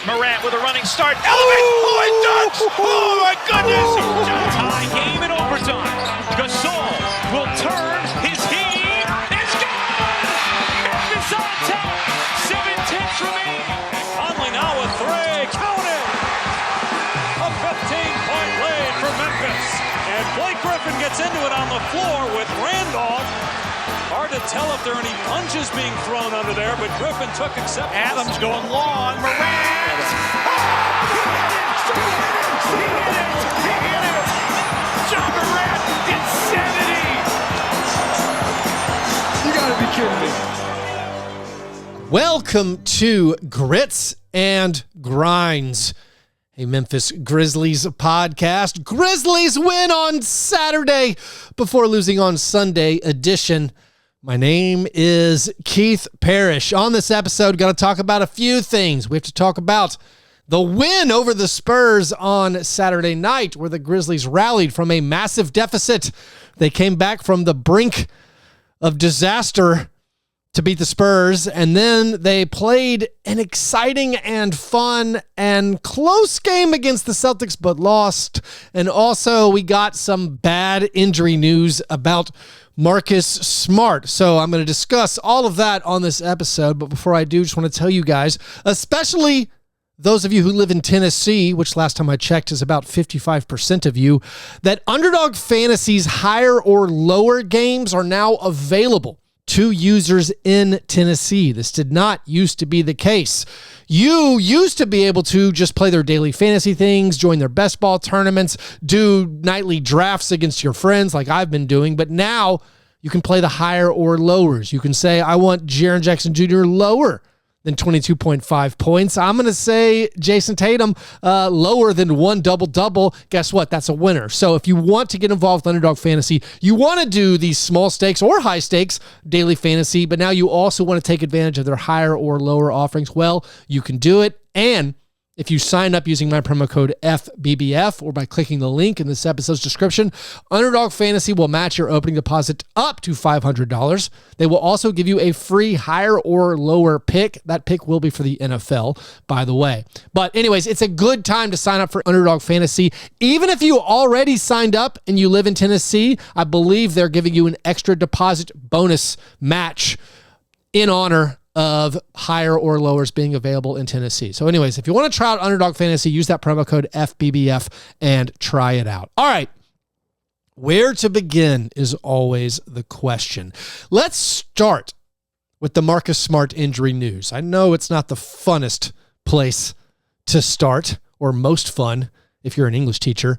Morant with a running start. Elevates. Oh, it dunks. Oh, my goodness. Tie game in overtime. Gasol will turn his heat. It's gone. Memphis on top. 7-10 remaining. Conley now with three. Count it. A 15-point lead for Memphis. And Blake Griffin gets into it on the floor with Randolph. Hard to tell if there are any punches being thrown under there, but Griffin took acceptance. Adams going long. Morant. He hit it. John Morant. Insanity. You gotta be kidding me. Welcome to Grits and Grinds, a Memphis Grizzlies podcast. Grizzlies win on Saturday before losing on Sunday edition. My name is Keith Parrish. On this episode, going to talk about a few things. We have to talk about the win over the Spurs on Saturday night, where the Grizzlies rallied from a massive deficit. They came back from the brink of disaster to beat the Spurs, and then they played an exciting and fun and close game against the Celtics, but lost. And also, we got some bad injury news about Marcus Smart. So I'm going to discuss all of that on this episode. But before I do, just want to tell you guys, especially those of you who live in Tennessee, which last time I checked is about 55% of you, that Underdog Fantasy's higher or lower games are now available to users in Tennessee. This did not used to be the case. You used to be able to just play their daily fantasy things, join their best ball tournaments, do nightly drafts against your friends like I've been doing, but now you can play the higher or lowers. You can say, I want Jaren Jackson Jr. lower than 22.5 points. I'm going to say Jason Tatum lower than one double-double. Guess what? That's a winner. So if you want to get involved with Underdog Fantasy, you want to do these small stakes or high stakes daily fantasy, but now you also want to take advantage of their higher or lower offerings. Well, you can do it. And if you sign up using my promo code FBBF or by clicking the link in this episode's description, Underdog Fantasy will match your opening deposit up to $500. They will also give you a free higher or lower pick. That pick will be for the NFL, by the way. But anyways, it's a good time to sign up for Underdog Fantasy. Even if you already signed up and you live in Tennessee, I believe they're giving you an extra deposit bonus match in honor of higher or lowers being available in Tennessee. So anyways, if you want to try out Underdog Fantasy, use that promo code FBBF and try it out. All right. Where to begin is always the question. Let's start with the Marcus Smart injury news. I know it's not the funnest place to start, or most fun if you're an English teacher.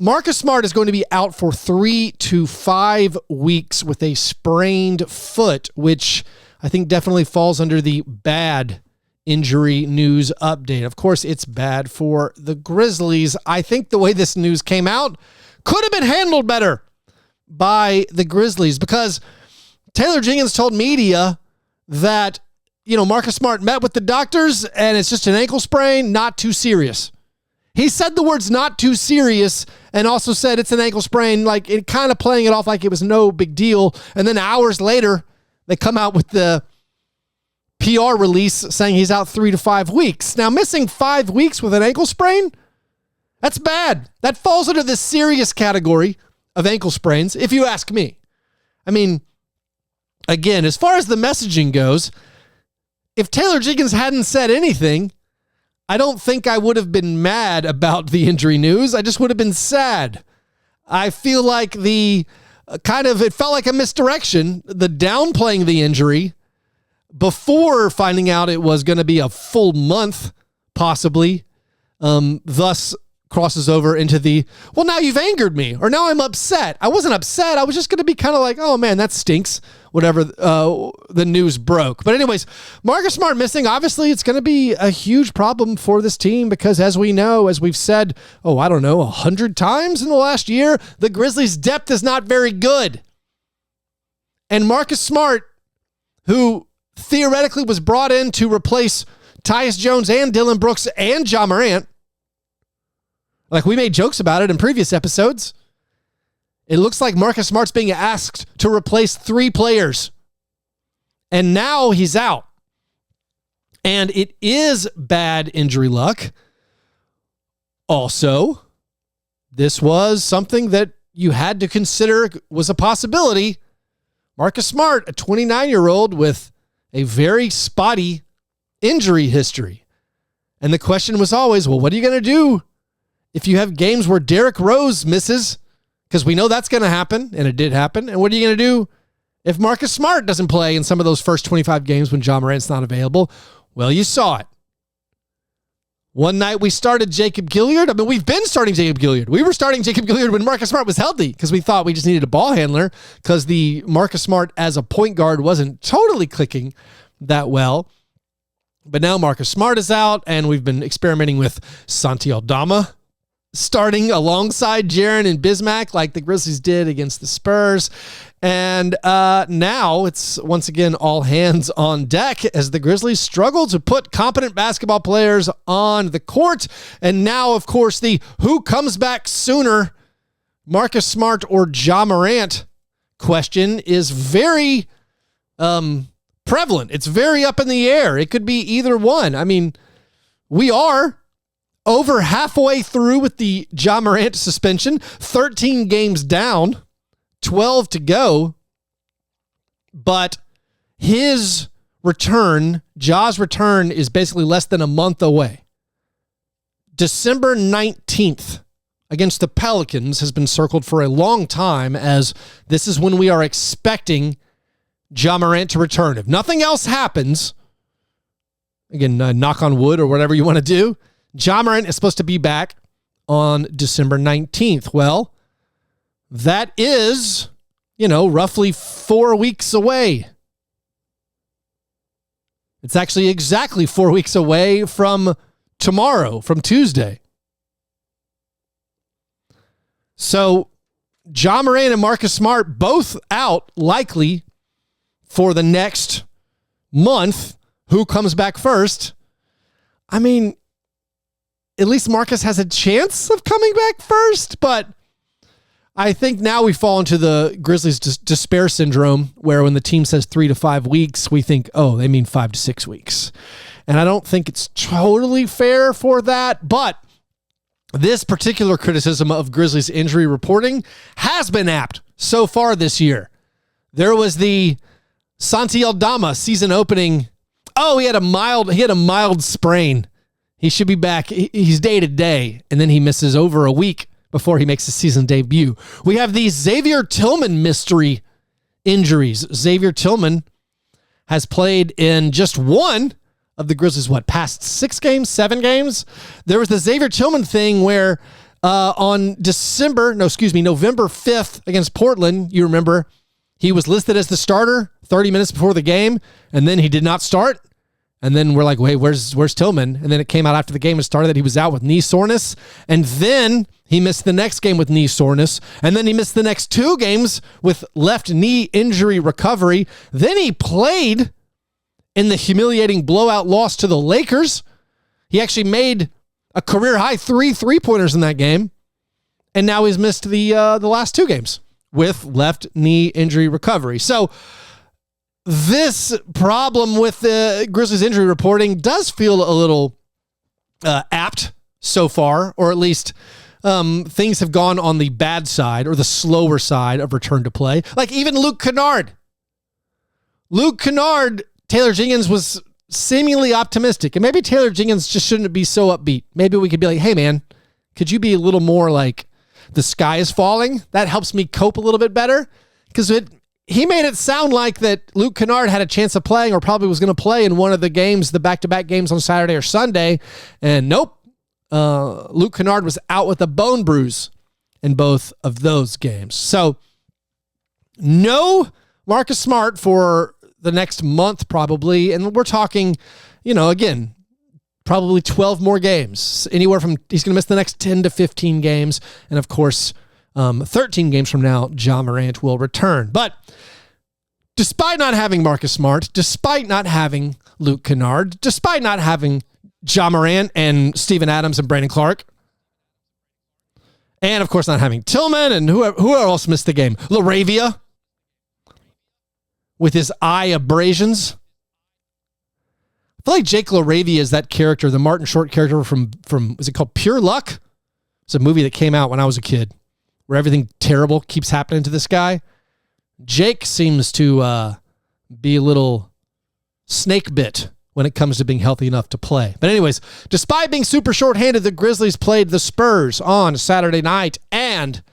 Marcus Smart is going to be out for 3 to 5 weeks with a sprained foot, which I think definitely falls under the bad injury news update. Of course, it's bad for the Grizzlies. I think the way this news came out could have been handled better by the Grizzlies, because Taylor Jenkins told media that, Marcus Smart met with the doctors and it's just an ankle sprain, not too serious. He said the words "not too serious" and also said it's an ankle sprain, like it kind of playing it off like it was no big deal. And then hours later, they come out with the PR release saying he's out 3 to 5 weeks. Now, missing 5 weeks with an ankle sprain, that's bad. That falls under the serious category of ankle sprains, if you ask me. I mean, again, as far as the messaging goes, if Taylor Jenkins hadn't said anything, I don't think I would have been mad about the injury news. I just would have been sad. I feel like it felt like a misdirection, the downplaying the injury before finding out it was going to be a full month, possibly, thus crosses over into well, now you've angered me, or now I'm upset. I wasn't upset. I was just going to be kind of like, oh man, that stinks, whatever the news broke. But anyways, Marcus Smart missing, obviously it's going to be a huge problem for this team, because as we know, as we've said, 100 times in the last year, the Grizzlies' depth is not very good. And Marcus Smart, who theoretically was brought in to replace Tyus Jones and Dylan Brooks and Ja Morant, like we made jokes about it in previous episodes, it looks like Marcus Smart's being asked to replace 3 players. And now he's out. And it is bad injury luck. Also, this was something that you had to consider was a possibility. Marcus Smart, a 29-year-old with a very spotty injury history. And the question was always, well, what are you going to do if you have games where Derrick Rose misses? Because we know that's going to happen, and it did happen. And what are you going to do if Marcus Smart doesn't play in some of those first 25 games when Ja Morant's not available? Well, you saw it. One night we started Jacob Gilyard. I mean, we've been starting Jacob Gilyard. We were starting Jacob Gilyard when Marcus Smart was healthy because we thought we just needed a ball handler because the Marcus Smart as a point guard wasn't totally clicking that well. But now Marcus Smart is out, and we've been experimenting with Santi Aldama starting alongside Jaren and Bismack like the Grizzlies did against the Spurs. And now it's once again all hands on deck as the Grizzlies struggle to put competent basketball players on the court. And now, of course, the who comes back sooner, Marcus Smart or Ja Morant question is very prevalent. It's very up in the air. It could be either one. I mean, we are over halfway through with the Ja Morant suspension, 13 games down, 12 to go. But his return, Ja's return, is basically less than a month away. December 19th against the Pelicans has been circled for a long time as this is when we are expecting Ja Morant to return. If nothing else happens, again, knock on wood or whatever you want to do, Ja Morant is supposed to be back on December 19th. Well, that is, roughly 4 weeks away. It's actually exactly 4 weeks away from tomorrow, from Tuesday. So, Ja Morant and Marcus Smart both out likely for the next month. Who comes back first? I mean, at least Marcus has a chance of coming back first, but I think now we fall into the Grizzlies despair syndrome where when the team says 3 to 5 weeks, we think, oh, they mean 5 to 6 weeks. And I don't think it's totally fair for that, but this particular criticism of Grizzlies injury reporting has been apt so far this year. There was the Santi Aldama season opening. Oh, he had a mild sprain. He should be back. He's day to day, and then he misses over a week before he makes his season debut. We have the Xavier Tillman mystery injuries. Xavier Tillman has played in just one of the Grizzlies, past 7 games? There was the Xavier Tillman thing where on November 5th against Portland, you remember, he was listed as the starter 30 minutes before the game, and then he did not start. And then we're like, wait, where's Tillman? And then it came out after the game had started that he was out with knee soreness. And then he missed the next game with knee soreness. And then he missed the next 2 games with left knee injury recovery. Then he played in the humiliating blowout loss to the Lakers. He actually made a career-high 3 3-pointers in that game. And now he's missed the last 2 games with left knee injury recovery. So this problem with the Grizzlies injury reporting does feel a little apt so far, or at least things have gone on the bad side or the slower side of return to play. Like even Luke Kennard, Taylor Jenkins was seemingly optimistic, and maybe Taylor Jenkins just shouldn't be so upbeat. Maybe we could be like, hey man, could you be a little more like the sky is falling? That helps me cope a little bit better, because he made it sound like that Luke Kennard had a chance of playing or probably was going to play in one of the games, the back-to-back games on Saturday or Sunday. And nope, Luke Kennard was out with a bone bruise in both of those games. So no Marcus Smart for the next month probably. And we're talking, again, probably 12 more games. He's going to miss the next 10 to 15 games. And of course, 13 games from now, Ja Morant will return. But despite not having Marcus Smart, despite not having Luke Kennard, despite not having Ja Morant and Steven Adams and Brandon Clark, and of course not having Tillman and who else missed the game? LaRavia with his eye abrasions. I feel like Jake LaRavia is that character, the Martin Short character from is it called Pure Luck? It's a movie that came out when I was a kid where everything terrible keeps happening to this guy. Jake seems to be a little snake bit when it comes to being healthy enough to play. But anyways, despite being super shorthanded, the Grizzlies played the Spurs on Saturday night, and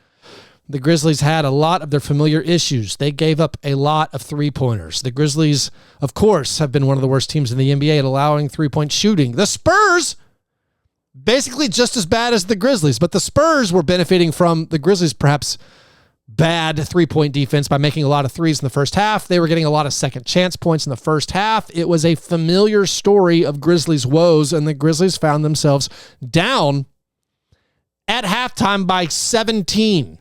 the Grizzlies had a lot of their familiar issues. They gave up a lot of three-pointers. The Grizzlies, of course, have been one of the worst teams in the NBA at allowing three-point shooting. The Spurs, basically just as bad as the Grizzlies, but the Spurs were benefiting from the Grizzlies' perhaps bad three-point defense by making a lot of threes in the first half. They were getting a lot of second chance points in the first half. It was a familiar story of Grizzlies' woes, and the Grizzlies found themselves down at halftime by 17.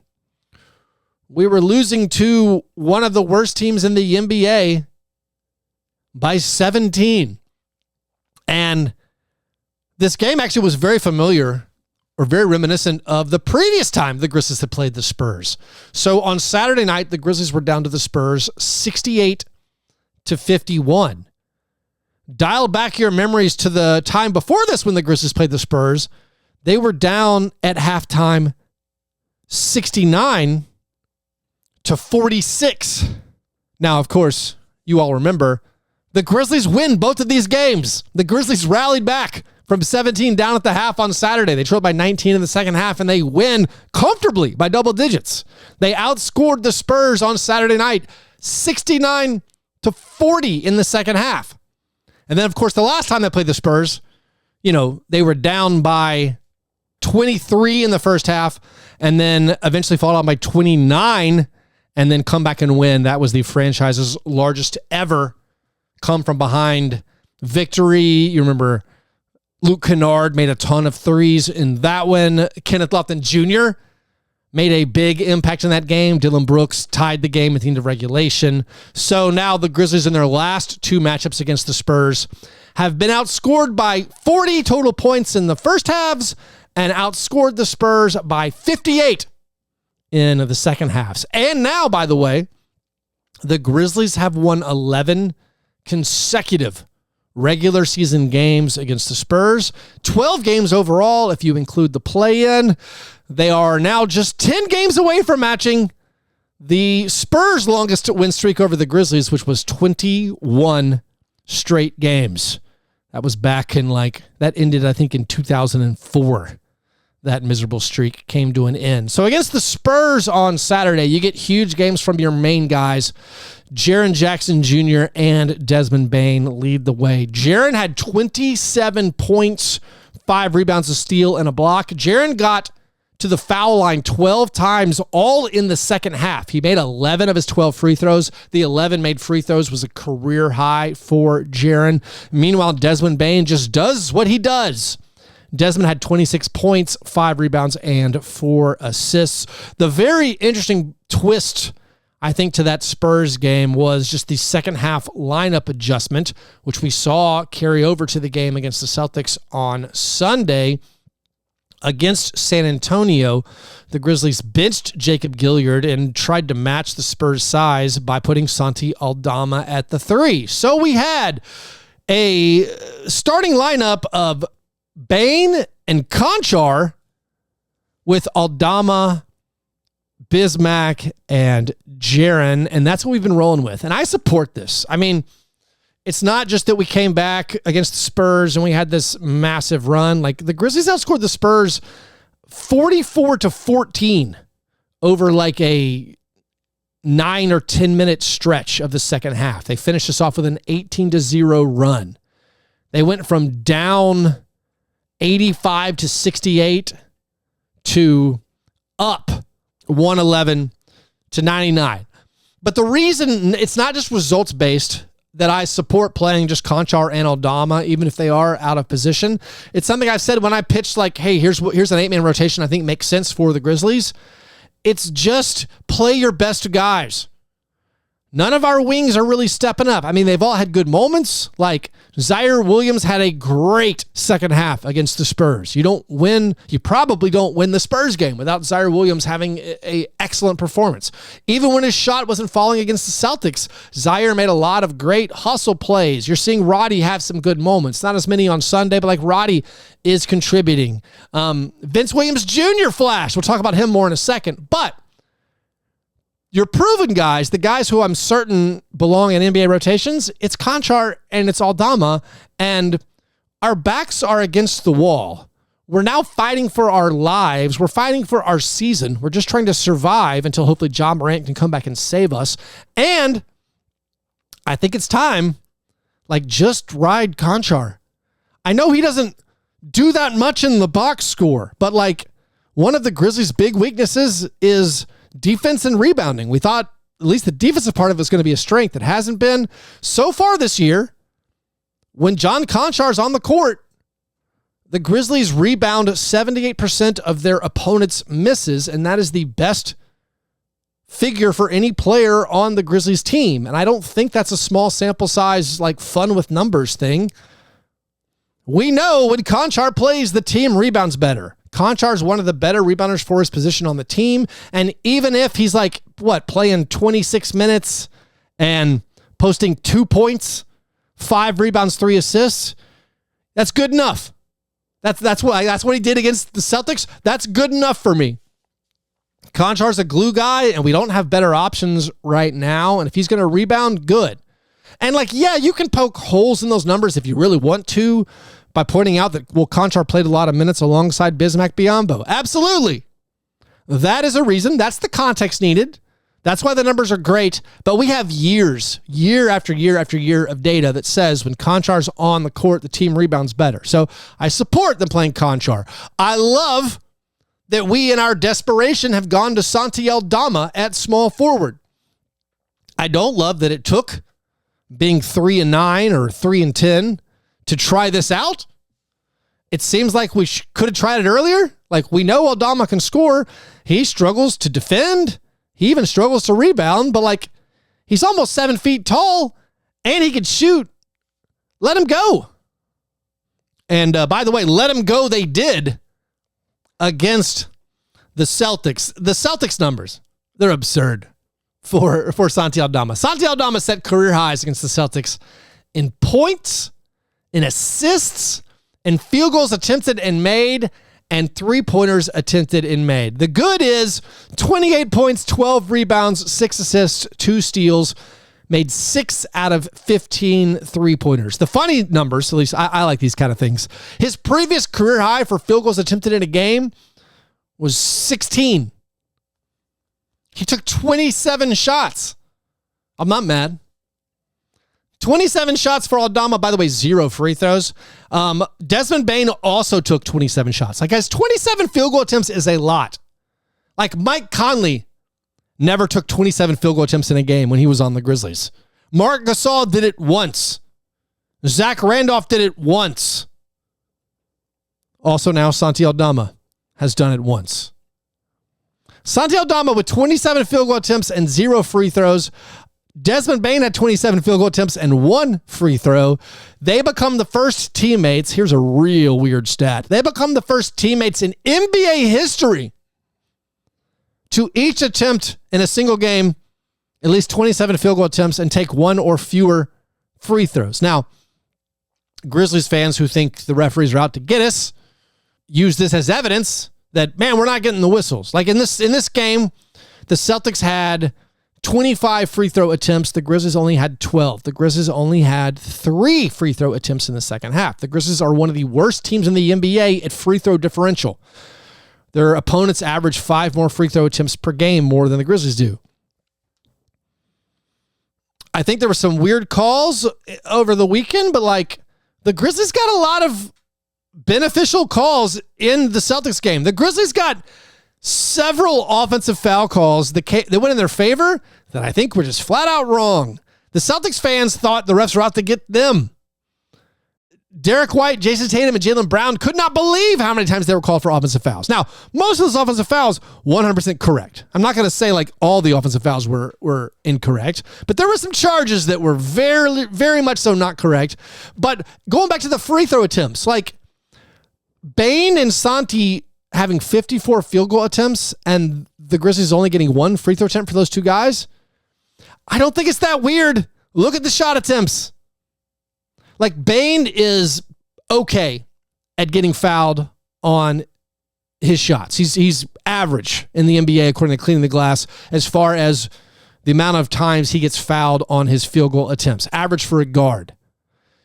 We were losing to one of the worst teams in the NBA by 17. And this game actually was very familiar or very reminiscent of the previous time the Grizzlies had played the Spurs. So on Saturday night, the Grizzlies were down to the Spurs 68-51. Dial back your memories to the time before this when the Grizzlies played the Spurs. They were down at halftime 69-46. Now, of course, you all remember, the Grizzlies win both of these games. The Grizzlies rallied back from 17 down at the half on Saturday. They trailed by 19 in the second half, and they win comfortably by double digits. They outscored the Spurs on Saturday night 69-40 in the second half. And then, of course, the last time they played the Spurs, they were down by 23 in the first half and then eventually fall out by 29 and then come back and win. That was the franchise's largest ever come from behind victory. You remember Luke Kennard made a ton of threes in that one. Kenneth Lofton Jr. made a big impact in that game. Dylan Brooks tied the game at the end of regulation. So now the Grizzlies in their last two matchups against the Spurs have been outscored by 40 total points in the first halves and outscored the Spurs by 58 in the second halves. And now, by the way, the Grizzlies have won 11 consecutive regular season games against the Spurs. 12 games overall if you include the play-in. They are now just 10 games away from matching the Spurs' longest win streak over the Grizzlies, which was 21 straight games. That was back in that ended, I think, in 2004. That miserable streak came to an end. So against the Spurs on Saturday, you get huge games from your main guys. Jaren Jackson Jr. and Desmond Bane lead the way. Jaren had 27 points, 5 rebounds, a steal, and a block. Jaren got to the foul line 12 times, all in the second half. He made 11 of his 12 free throws. The 11 made free throws was a career high for Jaren. Meanwhile, Desmond Bane just does what he does. Desmond had 26 points, 5 rebounds, and 4 assists. The very interesting twist, I think, to that Spurs game was just the second half lineup adjustment, which we saw carry over to the game against the Celtics on Sunday. Against San Antonio, the Grizzlies benched Jacob Gilyard and tried to match the Spurs' size by putting Santi Aldama at the 3. So we had a starting lineup of Bane and Conchar with Aldama, Bismack, and Jaren, and that's what we've been rolling with. And I support this. I mean, it's not just that we came back against the Spurs and we had this massive run. The Grizzlies outscored the Spurs 44-14 over a 9 or 10 minute stretch of the second half. They finished us off with an 18-0 run. They went from down 85-68 to up 111-99. But the reason it's not just results based that I support playing just Conchar and Aldama, even if they are out of position. It's something I've said when I pitched hey, here's an 8-man rotation I think makes sense for the Grizzlies. It's just play your best guys. None of our wings are really stepping up. I mean, they've all had good moments. Like Zaire Williams had a great second half against the Spurs. You probably don't win the Spurs game without Zaire Williams having a excellent performance. Even when his shot wasn't falling against the Celtics, Zaire made a lot of great hustle plays. You're seeing Roddy have some good moments. Not as many on Sunday, but like Roddy is contributing. Vince Williams Jr. flash. We'll talk about him more in a second. But your proven guys, the guys who I'm certain belong in NBA rotations, it's Konchar and it's Aldama, and our backs are against the wall. We're now fighting for our lives. We're fighting for our season. We're just trying to survive until hopefully John Morant can come back and save us. And I think it's time, just ride Konchar. I know he doesn't do that much in the box score, but one of the Grizzlies' big weaknesses is defense and rebounding. We thought at least the defensive part of it was going to be a strength. It hasn't been so far this year. When John Konchar's on the court, the Grizzlies rebound 78% of their opponent's misses, and that is the best figure for any player on the Grizzlies team. And I don't think that's a small sample size, fun with numbers thing. We know when Konchar plays, the team rebounds better. Konchar's one of the better rebounders for his position on the team. And even if he's playing 26 minutes and posting 2 points, 5 rebounds, 3 assists, that's good enough. That's what he did against the Celtics. That's good enough for me. Konchar's a glue guy, and we don't have better options right now. And if he's going to rebound, good. And you can poke holes in those numbers if you really want to, by pointing out that, Konchar played a lot of minutes alongside Bismack Biyombo. Absolutely. That is a reason. That's the context needed. That's why the numbers are great. But we have year after year after year of data that says when Konchar's on the court, the team rebounds better. So I support them playing Konchar. I love that we, in our desperation, have gone to Santi Aldama at small forward. I don't love that it took being 3-9 or 3-10 to try this out. It seems like we could have tried it earlier. We know Aldama can score. He struggles to defend. He even struggles to rebound, but he's almost 7 feet tall and he can shoot. Let him go. And by the way, let him go they did against the Celtics. The Celtics numbers, they're absurd for Santi Aldama. Santi Aldama set career highs against the Celtics in points, in assists, and field goals attempted and made, and 3-pointers attempted and made. The good is 28 points, 12 rebounds, 6 assists, 2 steals, made 6 out of 15 3-pointers. The funny numbers, at least I like these kind of things. His previous career high for field goals attempted in a game was 16. He took 27 shots. I'm not mad. 27 shots for Aldama. By the way, 0 free throws. Desmond Bane also took 27 shots. Guys, 27 field goal attempts is a lot. Mike Conley never took 27 field goal attempts in a game when he was on the Grizzlies. Mark Gasol did it once. Zach Randolph did it once. Also now Santi Aldama has done it once. Santi Aldama with 27 field goal attempts and 0 free throws. Desmond Bane had 27 field goal attempts and 1 free throw. They become the first teammates. Here's a real weird stat. They become the first teammates in NBA history to each attempt in a single game at least 27 field goal attempts and take 1 or fewer free throws. Now, Grizzlies fans who think the referees are out to get us use this as evidence that, man, we're not getting the whistles. In this game, the Celtics had 25 free throw attempts. The Grizzlies only had 12. The Grizzlies only had 3 free throw attempts in the second half. The Grizzlies are one of the worst teams in the NBA at free throw differential. Their opponents average 5 more free throw attempts per game more than the Grizzlies do. I think there were some weird calls over the weekend, but the Grizzlies got a lot of beneficial calls in the Celtics game. The Grizzlies got several offensive foul calls that went in their favor that I think were just flat out wrong. The Celtics fans thought the refs were out to get them. Derek White, Jason Tatum, and Jaylen Brown could not believe how many times they were called for offensive fouls. Now, most of those offensive fouls, 100% correct. I'm not going to say like all the offensive fouls were incorrect, but there were some charges that were very, very much so not correct. But going back to the free throw attempts, like Bane and Santi having 54 field goal attempts and the Grizzlies only getting one free throw attempt for those two guys, I don't think it's that weird. Look at the shot attempts. Like, Bane is okay at getting fouled on his shots. He's average in the NBA according to Cleaning the Glass as far as the amount of times he gets fouled on his field goal attempts. Average for a guard.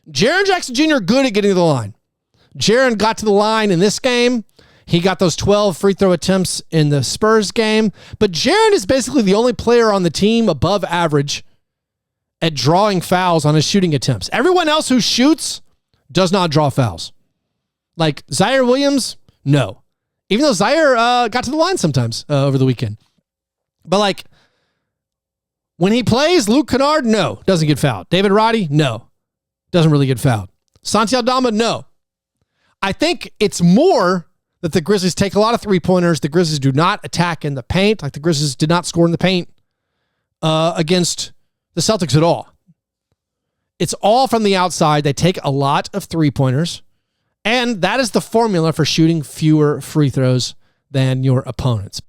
Jaren Jackson Jr. good at getting to the line. Jaren got to the line in this game. He got those 12 free throw attempts in the Spurs game. But Jaren is basically the only player on the team above average at drawing fouls on his shooting attempts. Everyone else who shoots does not draw fouls. Like Zaire Williams, no. Even though Zaire got to the line sometimes over the weekend. But like, when he plays, Luke Kennard, no, doesn't get fouled. David Roddy, no, doesn't really get fouled. Santi Aldama, no. I think it's more that the Grizzlies take a lot of three-pointers. The Grizzlies do not attack in the paint. Like the Grizzlies did not score in the paint against the Celtics at all. It's all from the outside. They take a lot of three-pointers, and that is the formula for shooting fewer free throws than your opponents.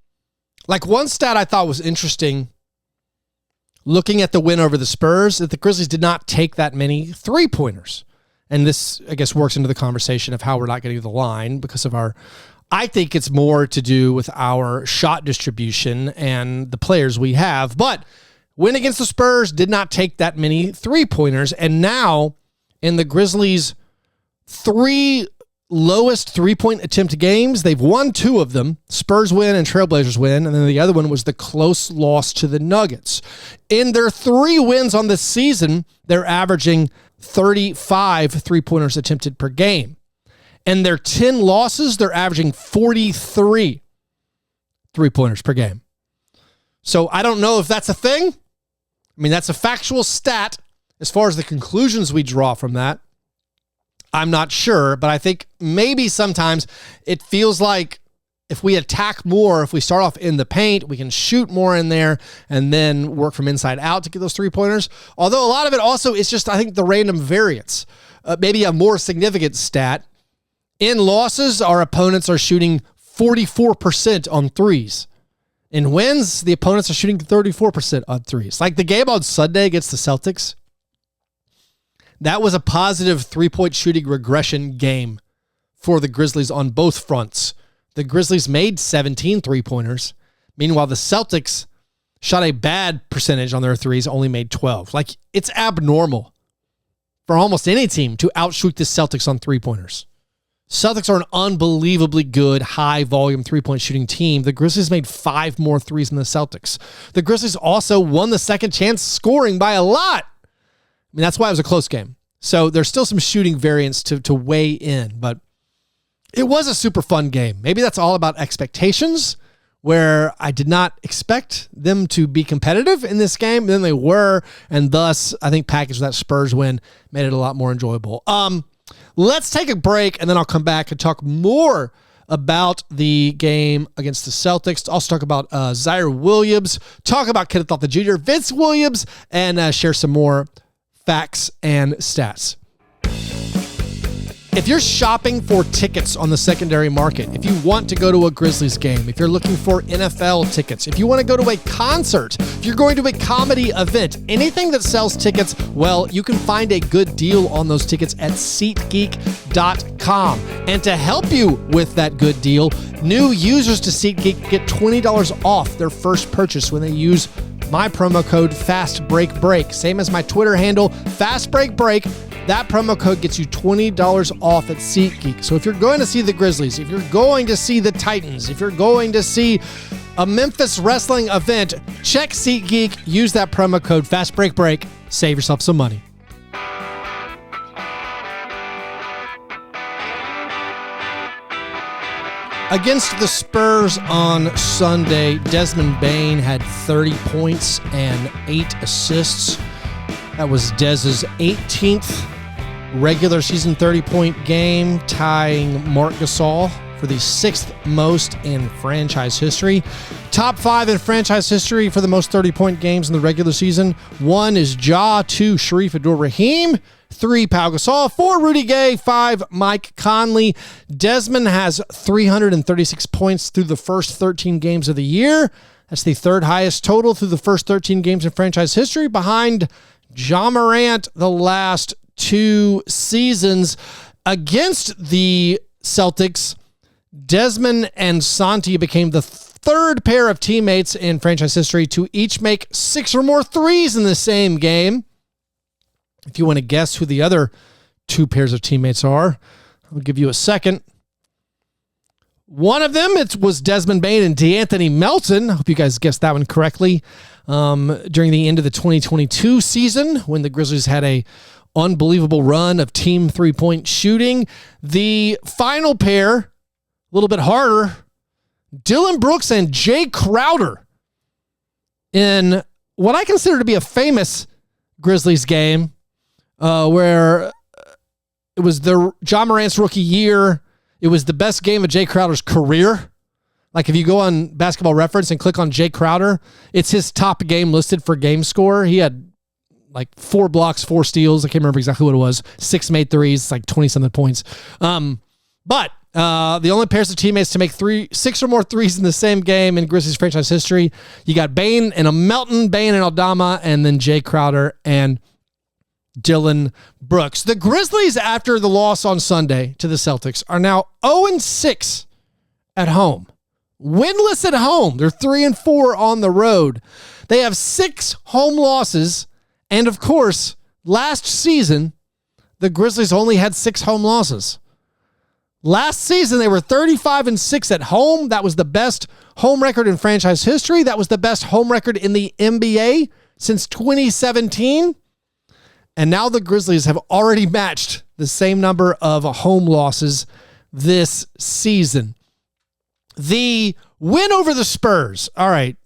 Like one stat I thought was interesting, looking at the win over the Spurs, that the Grizzlies did not take that many three-pointers. And this, I guess, works into the conversation of how we're not getting to the line because of I think it's more to do with our shot distribution and the players we have. But win against the Spurs, did not take that many three-pointers. And now, in the Grizzlies' 3 lowest three-point attempt games, they've won 2 of them. Spurs win and Trailblazers win. And then the other one was the close loss to the Nuggets. In their 3 wins on this season, they're averaging 35 three-pointers attempted per game. And their 10 losses, they're averaging 43 three-pointers per game. So I don't know if that's a thing. I mean, that's a factual stat. As far as the conclusions we draw from that, I'm not sure, but I think maybe sometimes it feels like if we attack more, if we start off in the paint, we can shoot more in there and then work from inside out to get those three-pointers. Although a lot of it also is just, I think, the random variance. Maybe a more significant stat. In losses, our opponents are shooting 44% on threes. In wins, the opponents are shooting 34% on threes. Like the game on Sunday against the Celtics, that was a positive three-point shooting regression game for the Grizzlies on both fronts. The Grizzlies made 17 three-pointers. Meanwhile, the Celtics shot a bad percentage on their threes, only made 12. Like, it's abnormal for almost any team to outshoot the Celtics on three-pointers. Celtics are an unbelievably good, high-volume three-point shooting team. The Grizzlies made 5 more threes than the Celtics. The Grizzlies also won the second chance scoring by a lot. I mean, that's why it was a close game. So there's still some shooting variance to weigh in, but it was a super fun game. Maybe that's all about expectations, where I did not expect them to be competitive in this game. Then they were, and thus, I think packaged that Spurs win made it a lot more enjoyable. Let's take a break, and then I'll come back and talk more about the game against the Celtics. Also talk about Zaire Williams, talk about Kenneth Lofton Jr., Vince Williams, and share some more facts and stats. If you're shopping for tickets on the secondary market, if you want to go to a Grizzlies game, if you're looking for NFL tickets, if you want to go to a concert, if you're going to a comedy event, anything that sells tickets, well, you can find a good deal on those tickets at SeatGeek.com. And to help you with that good deal, new users to SeatGeek get $20 off their first purchase when they use my promo code FASTBreakBreak. Same as my Twitter handle, FastBreakBreak. That promo code gets you $20 off at SeatGeek. So if you're going to see the Grizzlies, if you're going to see the Titans, if you're going to see a Memphis wrestling event, check SeatGeek, use that promo code FastBreakBreak, save yourself some money. Against the Spurs on Sunday, Desmond Bane had 30 points and 8 assists. That was Dez's 18th regular season 30-point game, tying Marc Gasol for the 6th most in franchise history. Top 5 in franchise history for the most 30-point games in the regular season. 1 is Ja, 2 Sharif Abdul-Rahim, 3 Pau Gasol, 4 Rudy Gay, 5 Mike Conley. Desmond has 336 points through the first 13 games of the year. That's the 3rd highest total through the first 13 games in franchise history, behind Ja Morant the last 2 seasons. Against the Celtics, Desmond and Santi became the 3rd pair of teammates in franchise history to each make 6 or more threes in the same game. If you want to guess who the other 2 pairs of teammates are, I'll give you a second. One of them, it was Desmond Bane and DeAnthony Melton. I hope you guys guessed that one correctly. During the end of the 2022 season, when the Grizzlies had a unbelievable run of team 3-point shooting. The final pair, a little bit harder, Dylan Brooks and Jay Crowder in what I consider to be a famous Grizzlies game, where it was Ja Morant's rookie year. It was the best game of Jay Crowder's career. Like if you go on Basketball Reference and click on Jay Crowder, it's his top game listed for game score. He had like 4 blocks, 4 steals. I can't remember exactly what it was. 6 made threes, like 20-something points. But the only pairs of teammates to make 6 or more threes in the same game in Grizzlies franchise history, you got Bane and a Melton, Bane and Aldama, and then Jay Crowder and Dylan Brooks. The Grizzlies, after the loss on Sunday to the Celtics, are now 0-6 at home. Winless at home. They're 3-4 on the road. They have 6 home losses. And of course, last season, the Grizzlies only had 6 home losses. Last season, they were 35-6 at home. That was the best home record in franchise history. That was the best home record in the NBA since 2017. And now the Grizzlies have already matched the same number of home losses this season. The win over the Spurs. All right.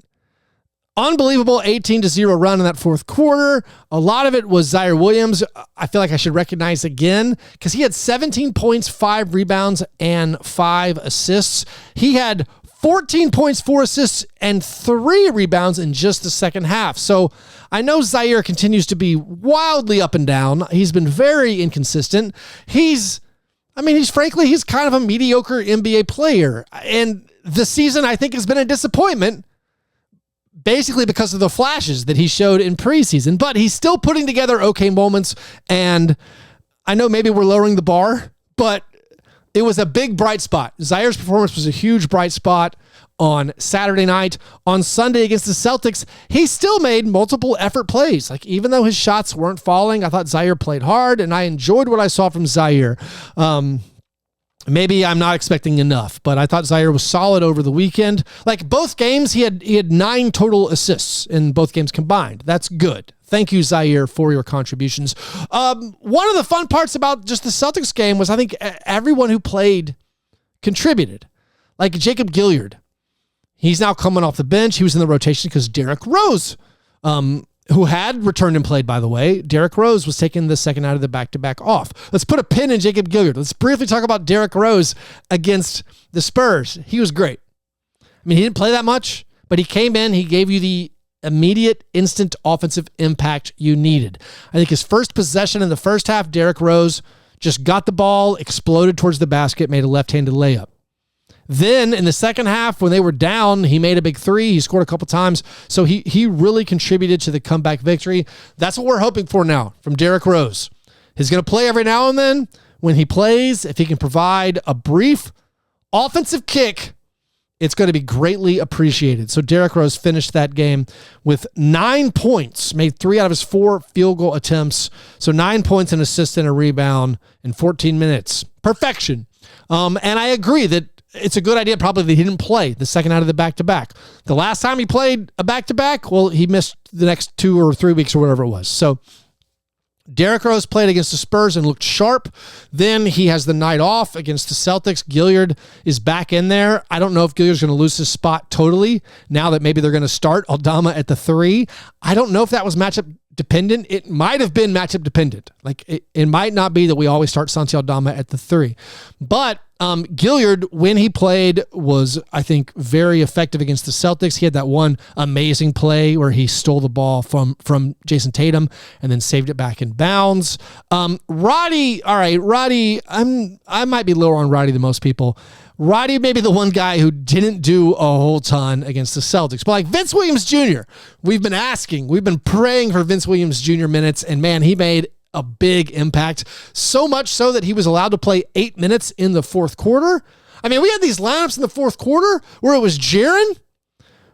Unbelievable 18-0 run in that 4th quarter. A lot of it was Zaire Williams. I feel like I should recognize again because he had 17 points, 5 rebounds, and 5 assists. He had 14 points, 4 assists, and 3 rebounds in just the second half. So I know Zaire continues to be wildly up and down. He's been very inconsistent. He's kind of a mediocre NBA player. And the season, I think, has been a disappointment, basically because of the flashes that he showed in preseason. But he's still putting together okay moments. And I know maybe we're lowering the bar, but it was a big bright spot. Zaire's performance was a huge bright spot on Saturday night. On Sunday against the Celtics, he still made multiple effort plays. Like, even though his shots weren't falling, I thought Zaire played hard, and I enjoyed what I saw from Zaire. Maybe I'm not expecting enough, but I thought Zaire was solid over the weekend. Like, both games, he had 9 total assists in both games combined. That's good. Thank you, Zaire, for your contributions. One of the fun parts about just the Celtics game was I think everyone who played contributed. Like Jacob Gilyard. He's now coming off the bench. He was in the rotation because Derrick Rose, who had returned and played, by the way, Derrick Rose was taking the second out of the back-to-back off. Let's put a pin in Jacob Gilyard. Let's briefly talk about Derrick Rose against the Spurs. He was great. I mean, he didn't play that much, but he came in. He gave you the immediate, instant offensive impact you needed. I think his first possession in the first half, Derrick Rose just got the ball, exploded towards the basket, made a left-handed layup. Then in the second half, when they were down, he made a big 3. He scored a couple times. So he really contributed to the comeback victory. That's what we're hoping for now from Derrick Rose. He's going to play every now and then. When he plays, if he can provide a brief offensive kick, it's going to be greatly appreciated. So Derrick Rose finished that game with 9 points, made 3 out of his 4 field goal attempts. So 9 points, an assist, and a rebound in 14 minutes. Perfection. And I agree that it's a good idea probably that he didn't play the second out of the back-to-back. The last time he played a back-to-back, well, he missed the next 2 or 3 weeks or whatever it was. So Derrick Rose played against the Spurs and looked sharp. Then he has the night off against the Celtics. Gilyard is back in there. I don't know if Gilyard's going to lose his spot totally now that maybe they're going to start Aldama at the 3. I don't know if that was matchup dependent. It might have been matchup dependent. Like it might not be that we always start Santi Aldama at the 3. But Gilliard, when he played, was, I think, very effective against the Celtics. He had that one amazing play where he stole the ball from Jason Tatum and then saved it back in bounds. Roddy, I might be lower on Roddy than most people. Roddy may be the one guy who didn't do a whole ton against the Celtics. But like Vince Williams Jr., we've been praying for Vince Williams Jr. minutes, and man, he made a big impact. So much so that he was allowed to play 8 minutes in the fourth quarter. I mean, we had these lineups in the fourth quarter where it was Jaren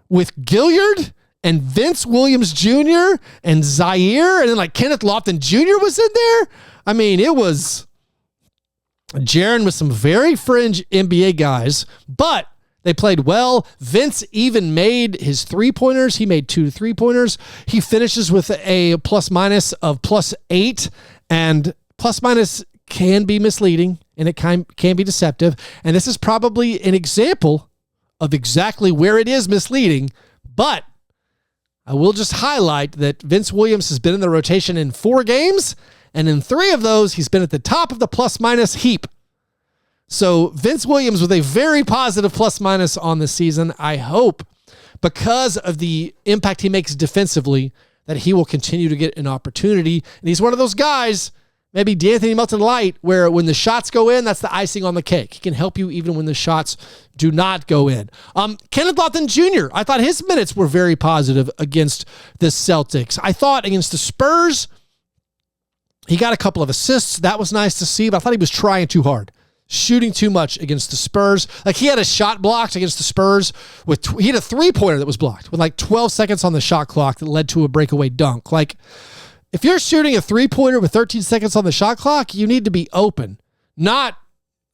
with Gilliard and Vince Williams Jr. and Zaire, and then like Kenneth Lofton Jr. was in there. I mean, it was Jaren with some very fringe NBA guys, but they played well. Vince even made his 3-pointers. He made 2 3-pointers. He finishes with a plus-minus of +8, and plus-minus can be misleading, and it can be deceptive. And this is probably an example of exactly where it is misleading, but I will just highlight that Vince Williams has been in the rotation in 4 games, and in 3 of those, he's been at the top of the plus-minus heap. So Vince Williams with a very positive plus-minus on the season. I hope, because of the impact he makes defensively, that he will continue to get an opportunity. And he's one of those guys, maybe D'Anthony Melton Light, where when the shots go in, that's the icing on the cake. He can help you even when the shots do not go in. Kenneth Lofton Jr., I thought his minutes were very positive against the Celtics. I thought against the Spurs, he got a couple of assists. That was nice to see, but I thought he was trying too hard, shooting too much against the Spurs. Like he had a shot blocked against the Spurs he had a 3-pointer that was blocked with like 12 seconds on the shot clock that led to a breakaway dunk. Like if you're shooting a 3-pointer with 13 seconds on the shot clock, you need to be open, not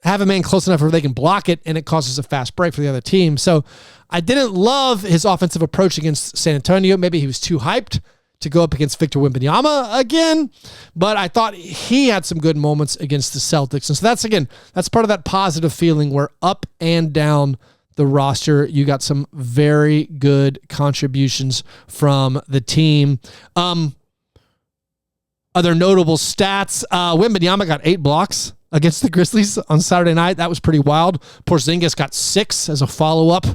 have a man close enough where they can block it and it causes a fast break for the other team. So I didn't love his offensive approach against San Antonio. Maybe he was too hyped to go up against Victor Wembanyama again, but I thought he had some good moments against the Celtics. And so that's part of that positive feeling where up and down the roster, you got some very good contributions from the team. Other notable stats, Wembanyama got 8 blocks against the Grizzlies on Saturday night. That was pretty wild. Porzingis got 6 as a follow-up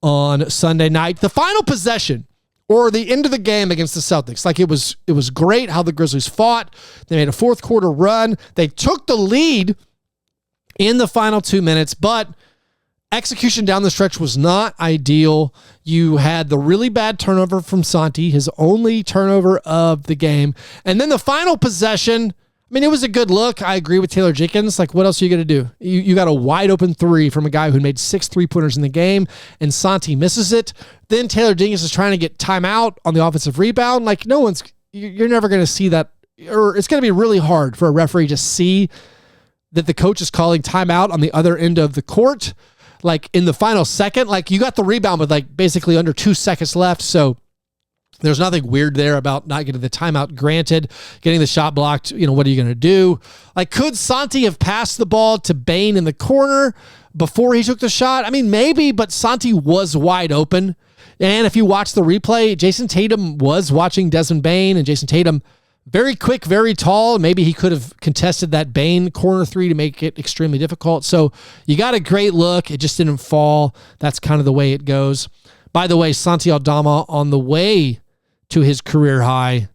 on Sunday night. The final possession, or the end of the game against the Celtics. Like it was great how the Grizzlies fought. They made a fourth quarter run. They took the lead in the final 2 minutes, but execution down the stretch was not ideal. You had the really bad turnover from Santi, his only turnover of the game. And then the final possession, I mean, it was a good look. I agree with Taylor Jenkins. Like, what else are you going to do? You got a wide open 3 from a guy who made 6 3-pointers in the game, and Santi misses it. Then Taylor Jenkins is trying to get timeout on the offensive rebound. Like, you're never going to see that, or it's going to be really hard for a referee to see that the coach is calling timeout on the other end of the court. Like in the final second, like you got the rebound with like basically under 2 seconds left. So there's nothing weird there about not getting the timeout granted, getting the shot blocked. What are you going to do? Like, could Santi have passed the ball to Bane in the corner before he took the shot? I mean, maybe, but Santi was wide open. And if you watch the replay, Jason Tatum was watching Desmond Bane, and Jason Tatum, very quick, very tall. Maybe he could have contested that Bane corner 3 to make it extremely difficult. So you got a great look. It just didn't fall. That's kind of the way it goes. By the way, Santi Aldama on the way to his career high,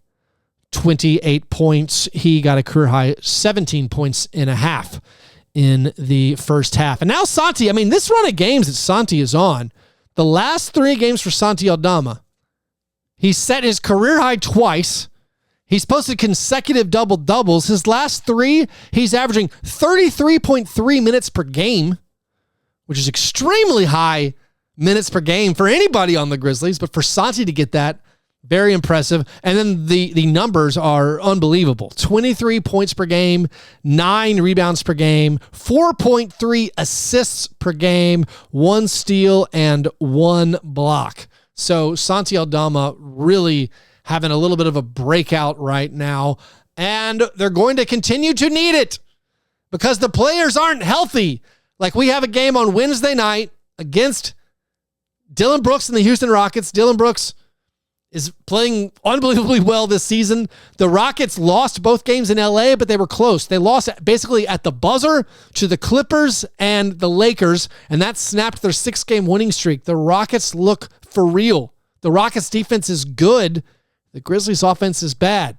28 points. He got a career high 17 points and a half in the first half. And now Santi, I mean, this run of games that Santi is on, the last 3 games for Santi Aldama, he set his career high twice. He's posted consecutive double-doubles. His last 3, he's averaging 33.3 minutes per game, which is extremely high minutes per game for anybody on the Grizzlies. But for Santi to get that, very impressive. And then the numbers are unbelievable. 23 points per game, 9 rebounds per game, 4.3 assists per game, 1 steal, and 1 block. So Santi Aldama really having a little bit of a breakout right now. And they're going to continue to need it because the players aren't healthy. Like, we have a game on Wednesday night against Dillon Brooks and the Houston Rockets. Dillon Brooks is playing unbelievably well this season. The Rockets lost both games in LA, but they were close. They lost basically at the buzzer to the Clippers and the Lakers, and that snapped their 6-game winning streak. The Rockets look for real. The Rockets defense is good. The Grizzlies offense is bad.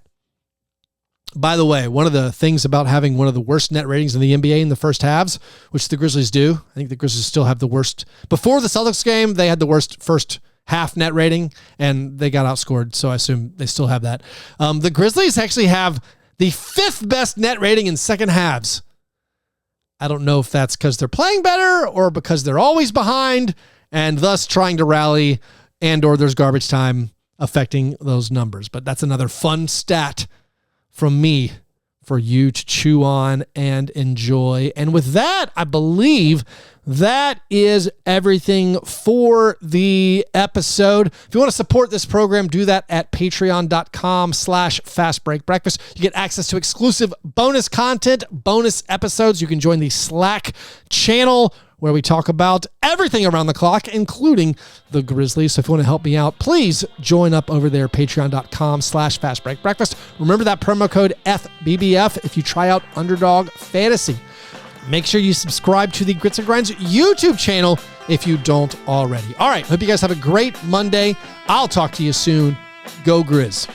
By the way, one of the things about having one of the worst net ratings in the NBA in the first halves, which the Grizzlies do, I think the Grizzlies still have the worst. Before the Celtics game, they had the worst first half net rating, and they got outscored, so I assume they still have that. The Grizzlies actually have the 5th best net rating in second halves. I don't know if that's because they're playing better or because they're always behind and thus trying to rally, and or there's garbage time affecting those numbers. But that's another fun stat from me for you to chew on and enjoy. And with that, I believe that is everything for the episode. If you want to support this program, do that at patreon.com/fastbreakbreakfast. You get access to exclusive bonus content, bonus episodes. You can join the Slack channel where we talk about everything around the clock, including the Grizzlies. So if you want to help me out, please join up over there, patreon.com/fastbreakbreakfast. Remember that promo code FBBF if you try out Underdog Fantasy. Make sure you subscribe to the Grits and Grinds YouTube channel if you don't already. All right, hope you guys have a great Monday. I'll talk to you soon. Go Grizz.